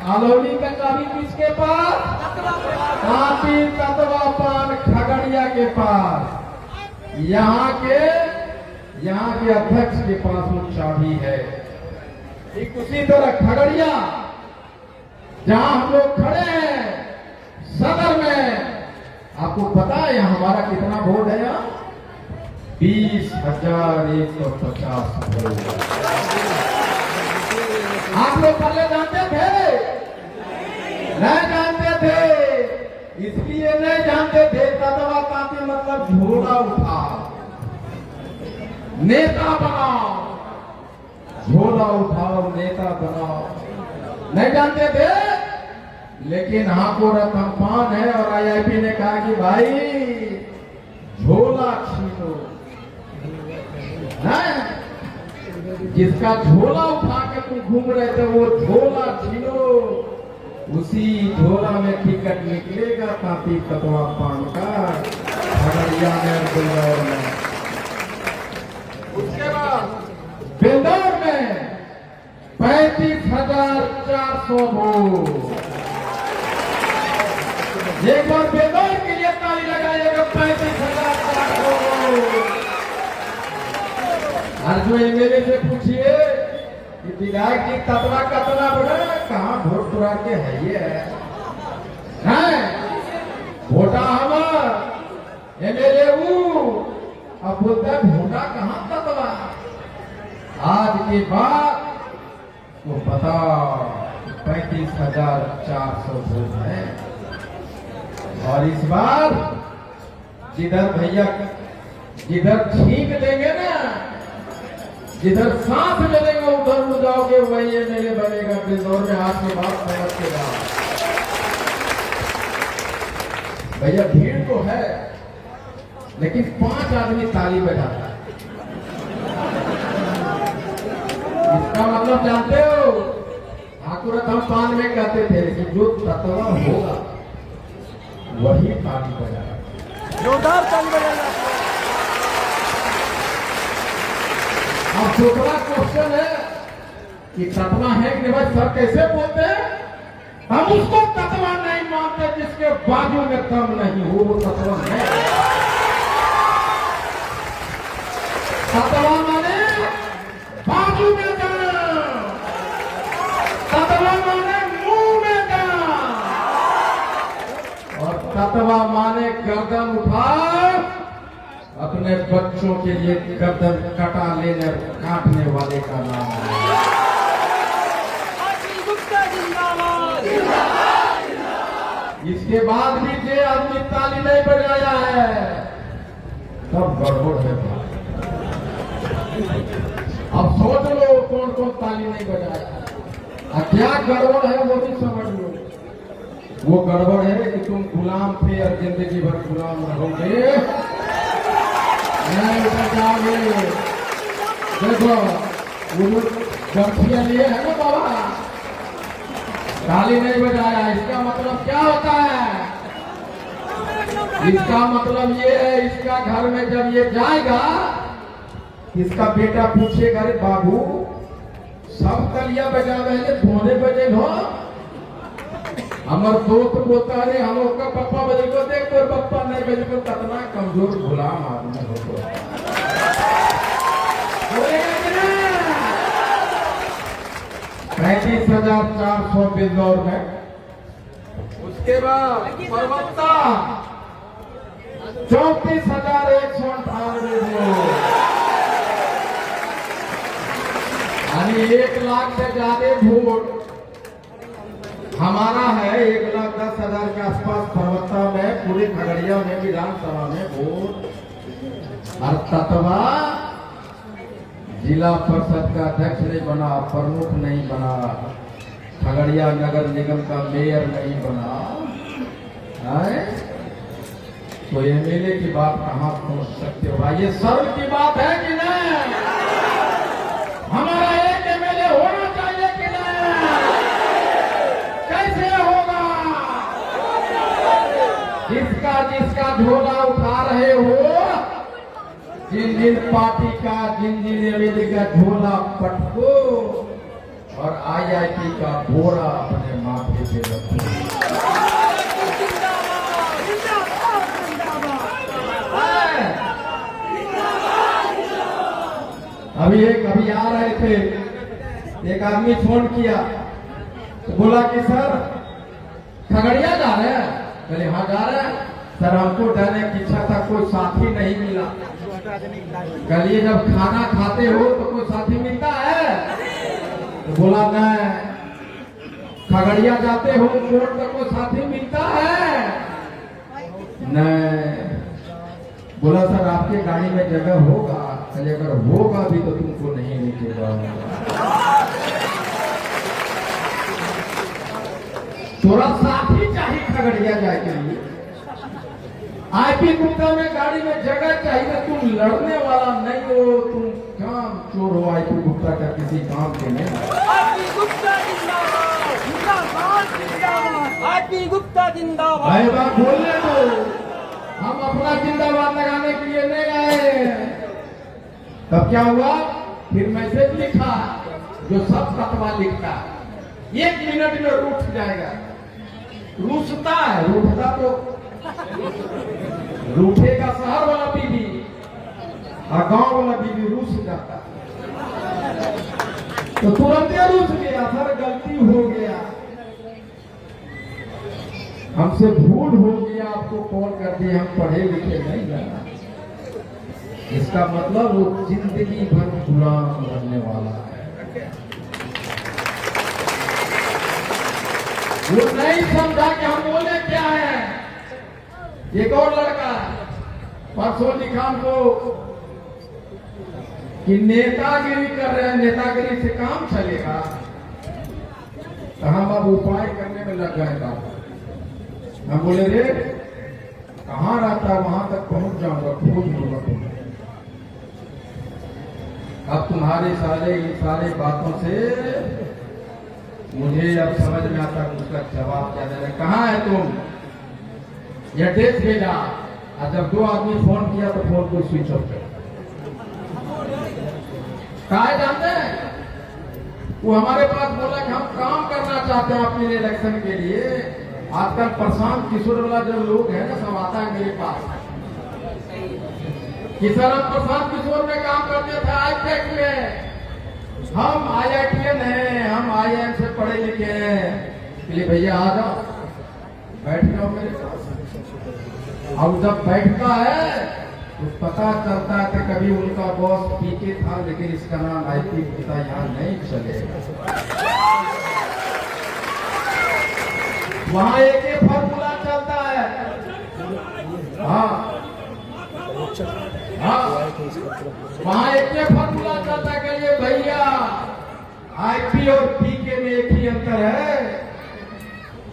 अलौली का चाबी किसके पास? कांपी ततवा पान खगड़िया के पास। यहाँ के अध्यक्ष के पास वो चाबी है। एक उसी तरह खगड़िया जहां हम लोग खड़े हैं सदर में, आपको पता है यहाँ हमारा कितना वोट है? यहाँ 20,150 वोट। आप लोग पहले जानते थे? नहीं जानते थे। इसलिए नहीं जानते थे, ततवा कांपी मतलब झोला उठा, नेता बनाओ, झोला उठाओ नेता बनाओ, नहीं जानते थे। लेकिन हाको रतन पान है और आईआईपी ने कहा कि भाई झोला छीनो, जिसका झोला उठा के तुम घूम रहे थे वो झोला छीनो, उसी झोला में टिकट निकलेगा कांपी ततवा पान का खगड़िया में, बिंदौर में। उसके बाद बिंदौर में 35,400 वोट। एक बार बिंदौर के लिए ताली लगाइएगा। 35,400 वोट। और जो एमएलए से पूछिए कि विधायक जी ततवा कतना बड़ा, कहाँ वोट तुरा के है ये है वोटा हमार एमएलए अब बोलता है वोटा कहाँ ततवा। आज के बाद वो पता 35,400 वोट है। और इस बार जिधर भैया जिधर छींक देंगे ना, जिधर सांस मिलेगा उधर उड़ जाओगे, वही एमएलए बनेगा बिंदौर में। आज के बाद समझ के बाद भैया भीड़ तो है, लेकिन 5 आदमी ताली बजाता है। इसका मतलब जानते हो? ठाकुर हम पान में कहते थे कि जो तत्वा होगा वही ताली बजाएगा, जोरदार ताली बजाएगा। अब दूसरा क्वेश्चन है कि तत्वा है कि भाई सर कैसे बोलते हैं? हम उसको तत्वा नहीं मानते जिसके बाजू में दम नहीं हो, वो तत्वा है। तत्वा माने बाजू में दम, तत्वा माने मुंह में दम, और तत्वा माने गर्दन उठा अपने बच्चों के लिए गर्दन कटा लेने काटने वाले का नाम है। इसके बाद भी जो आदमी ताली नहीं बजाया है तब गड़बड़ है। अब सोच लो कौन कौन ताली नहीं बजाया, क्या गड़बड़ है वो भी समझ लो। वो गड़बड़ है कि तुम गुलाम थे और जिंदगी भर गुलाम रहोगे, नहीं उधर जाओगे। देखो वो गठिया लिए है ना बाबा, ताली नहीं बजाया, इसका मतलब क्या होता है? इसका मतलब ये है, इसका घर में जब ये जाएगा, इसका बेटा पूछेगा अरे बाबू सब तलिया बजा रहे हैं, धोने बजे हो। हमारे दोस्त बोलता है हम लोग का पप्पा बजे को देख तो पप्पा नहीं बजे को, कितना कमजोर गुलाम आदमी हो। 35,400 बिंदौर में। उसके बाद परबत्ता 34,198 वोट, यानी 1 लाख से ज्यादा वोट हमारा है। 1,10,000 के आसपास परबत्ता में, पूरी खगड़िया में, विधानसभा में वोट। और ततवा जिला परिषद का अध्यक्ष नहीं बना, प्रमुख नहीं बना, खगड़िया नगर निगम का मेयर नहीं बना है, तो एमएलए की बात कहां पहुंच सकते हो? ये शर्म की बात है कि नहीं? हमारा एक एमएलए होना चाहिए कि नहीं? कैसे होगा? जिसका झोला उठा रहे हो, जिन पार्टी का, जिन एमएलए का झोला पटको और IIT का बोरा अपने माथे पे रखो। अभी आ रहे थे, एक आदमी फोन किया तो बोला कि सर खगड़िया जा रहे हैं। बोले हाँ जा रहे हैं सर, हमको जाने की इच्छा था, कोई साथी नहीं मिला। कहिए जब खाना खाते हो तो कोई साथी मिलता है? तो बोला नहीं, खगड़िया जाते हो कोर्ट तो कोई साथी मिलता है? नहीं। बोला सर आपके गाड़ी में जगह होगा? चलिए अगर होगा भी तो तुमको नहीं मिलेगा। थोड़ा साथी चाहिए खगड़िया जाए के लिए। IP गुप्ता में गाड़ी में जगह चाहिए, तुम लड़ने वाला नहीं हो, तुम काम चोर हो। IP गुप्ता का किसी काम के नहीं। IP गुप्ता जिंदाबाद, जिंदाबाद, जिंदाबाद। IP गुप्ता जिंदाबाद। भाई बात बोलने दो, हम अपना जिंदाबाद लगाने के लिए नहीं आए। तब क्या हुआ, फिर मैसेज लिखा जो सब तत्वा लिखता, 1 मिनट में रूठ जाएगा। रूठता है, रूठता तो रूठेगा शहर वाला बीवी और गांव वाला बीवी रूठ जाता। तो तुरंत रूठ गया, सर गलती हो गया, हमसे भूल हो गया, आपको कॉल कर दिया, हम पढ़े लिखे नहीं जाना। इसका मतलब वो जिंदगी भर गुलाम रहने वाला है। वो नहीं समझा कि हम बोले क्या है। एक और लड़का परसों लिखा हमको कि नेतागिरी कर रहे हैं, नेतागिरी से काम चलेगा, तो हम अब उपाय करने में लग गए था। हम बोले रे कहाँ रहता है, वहां तक पहुंच जाऊंगा, खोज लूंगा तुम्हें। अब तुम्हारे सारे बातों से मुझे अब समझ में आता है उसका जवाब क्या देना। कहाँ है तुम? एड्रेस भेजा, और जब 2 आदमी फोन किया तो फोन को स्विच ऑफ कर। कहा जानते हैं, वो हमारे पास बोला कि हम काम करना चाहते हैं अपने इलेक्शन के लिए। आजकल प्रशांत किशोर वाला जो लोग है ना, सब आता है मेरे पास कि सर हम प्रशांत किशोर में काम करते थे IPAC में, हम IITN हैं, हम IIM से पढ़े लिखे हैं। इसलिए भैया आ जाओ, बैठ जाओ मेरे पास। अब जब बैठता है तो पता चलता है कि कभी उनका बॉस PK था, लेकिन इसका नाम IP गुप्ता यहाँ नहीं चलेगा। वहां एक फॉर्मूला चलता है। हाँ वहां एक फॉर्मूला चलता है कि ये भैया IP और PK में एक ही अंतर है।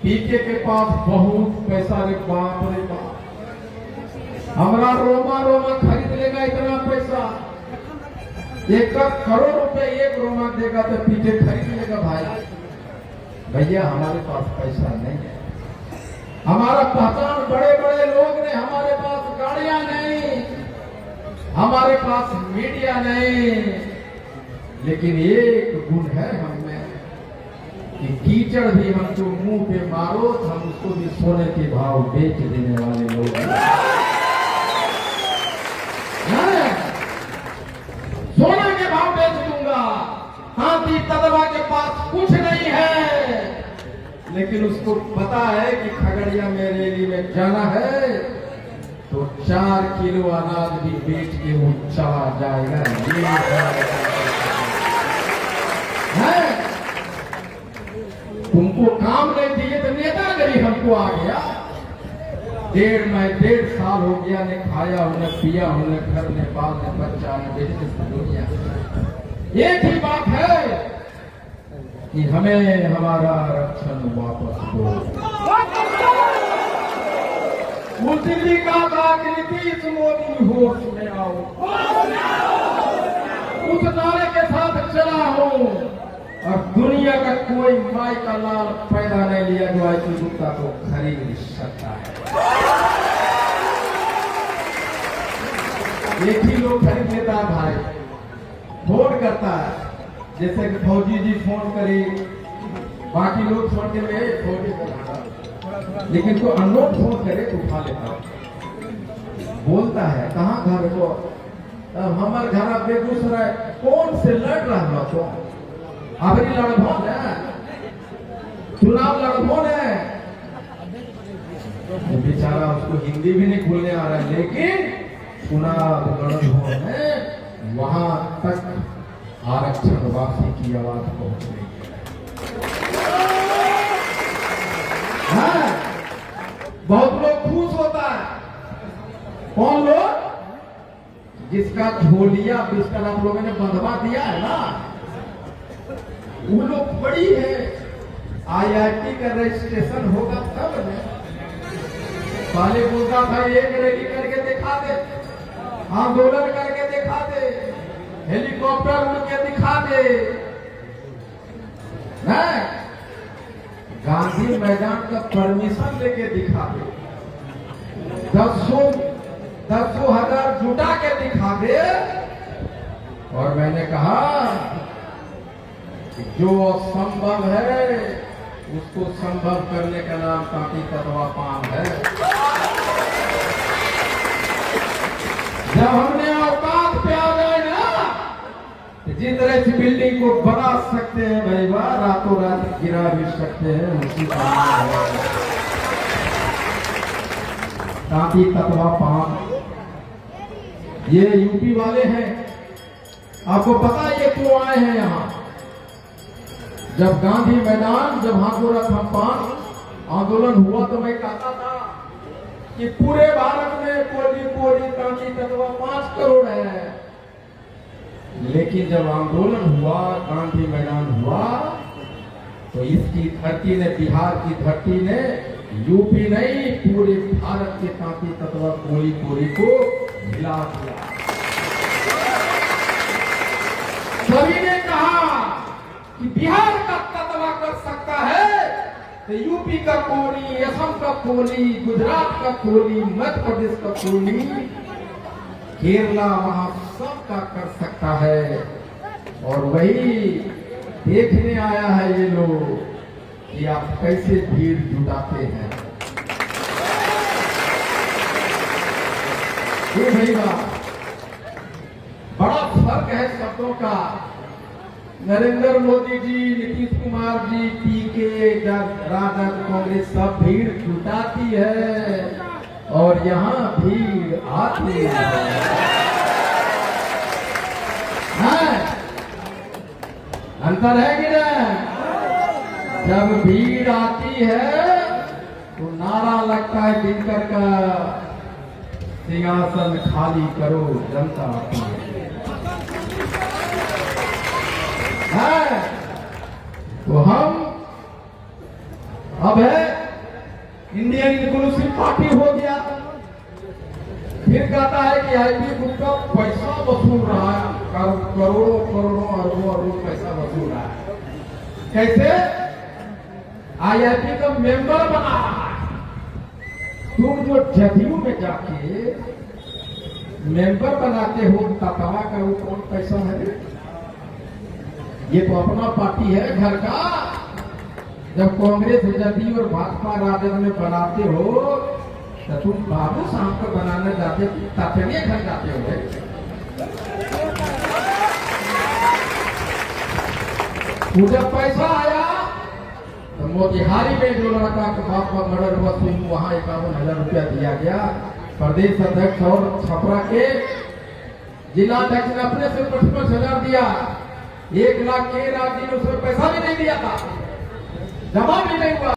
PK के पास बहुत पैसा, रे बाप रे बाप, हमारा रोमा खरीद लेगा इतना पैसा। 1 करोड़ रुपए 1 रोमा देगा तो PK खरीद लेगा। भाई भैया हमारे पास पैसा नहीं है, हमारा पहचान बड़े बड़े लोग ने, हमारे पास गाड़ियां नहीं, हमारे पास मीडिया नहीं, लेकिन एक गुण है हमें कि कीचड़ भी हमको मुंह पे मारो तो हम उसको भी सोने के भाव बेच देने वाले लोग हैं। सोने के भाव बेच दूंगा। हाथी तदवा के पास कुछ नहीं है, लेकिन उसको पता है कि खगड़िया में रैली में जाना है तो 4 किलो अनाज भी बेच के वो चला जाएगा। है तुमको काम नहीं दिए तो नेतागिरी हमको आ गया। 1.5 साल हो गया, ने खाया उन्हें, पिया उन्हें, घर ने, बाल ने, बच्चा ने, बिजनेस दुनिया। एक ही बात है कि हमें हमारा आरक्षण वापस दो। दिल्ली का नीतीश मोदी होश में आओ, उस नारे के साथ चला हो, और दुनिया का कोई माई का लाल पैदा नहीं लिया जो IP गुप्ता को खरीद सकता है। एक ही लोग खरीद लेता है भाई, फोन करता है, जैसे कि फौजी जी फोन करी बाकी लोग समझते में छोटे को घाटा, लेकिन तो अननोन फोन करे तो उठा लेता, बोलता है कहाँ घर को, हमारे घर बेगूसराय, कौन से लड़ रहा हो तो अबरी लड़भोन है, चुनाव लड़भोन है। तो बेचारा उसको हिंदी भी नहीं बोलने आ रहा है, लेकिन चुनाव लड़भोन है, वहां तक आरक्षण वापसी की आवाज पहुंच रही है। बहुत लोग खुश होता है, कौन लोग, जिसका झोलिया बिस्तर आप लोगों ने बंधवा दिया है ना, वो लोग बड़ी है, IIT का रजिस्ट्रेशन होगा तब न। पहले बोलता था एक रैली करके दिखा दे, आंदोलन करके दिखा दे, हेलीकॉप्टर उड़ के दिखा दे, नहीं, गांधी मैदान का परमिशन लेके दिखा दे, 10,000 जुटा के दिखा दे। और मैंने कहा कि जो असंभव है उसको संभव करने का नाम कांटी तत्वा पान है। जब हमने औकात पे आ गए ना, जिस तरह इस बिल्डिंग को बना सकते हैं भाई, वाह, रातों रात गिरा भी सकते हैं, उसी कांटी तत्वा पान। ये यूपी वाले हैं, आपको पता है ये क्यों आए हैं यहाँ। जब गांधी मैदान, जब हाथोरा थम्पान आंदोलन हुआ तो मैं कहता था कि पूरे भारत में कोली कांटी तत्वा 5 करोड़ है, लेकिन जब आंदोलन हुआ, गांधी मैदान हुआ, तो इसकी धरती ने, बिहार की धरती ने, यूपी नहीं पूरे भारत के कांटी तत्वा कोली को हिला दिया। सभी ने कहा कि बिहार का तत्वा कर सकता है तो यूपी का कोली, असम का कोली, गुजरात का कोली, मध्य प्रदेश का कोली, केरला, वहां सबका कर सकता है। और वही देखने आया है ये लोग कि आप कैसे भीड़ जुटाते हैं। ये भैया बड़ा फर्क है शब्दों का। नरेंद्र मोदी जी, नीतीश कुमार जी, पीके, राजद, कांग्रेस सब भीड़ जुटाती है और यहाँ भीड़ आती है। अंतर है कि नहीं? जब भीड़ आती है तो नारा लगता है दिनकर का, सिंहासन खाली करो, जनता आती है। तो हम अब है इंडियन इंक्लूसिव पार्टी हो गया, फिर कहता है कि आईपी ग्रुप का पैसा वसूल रहा है, करोड़ों अरबों पैसा वसूल रहा है। कैसे? IIP का मेंबर बना रहा है। तुम जो जदयू में जाके मेंबर बनाते हो, ततवा का वो कौन पैसा है? ये तो अपना पार्टी है घर का। जब कांग्रेस, जदयू और भाजपा राजद में बनाते हो तो तुम बाबू साहब को बनाने जाते, तातड़िए घर जाते हो। जब पैसा आया तो मोतिहारी में जो लड़का के बाप का मर्डर हुआ, वहां 51,000 रुपया दिया गया। प्रदेश अध्यक्ष और छपरा के जिला अध्यक्ष ने अपने से 55,000 दिया। 1 लाख के राजी ने उसमें पैसा भी नहीं दिया था, जमा भी नहीं हुआ।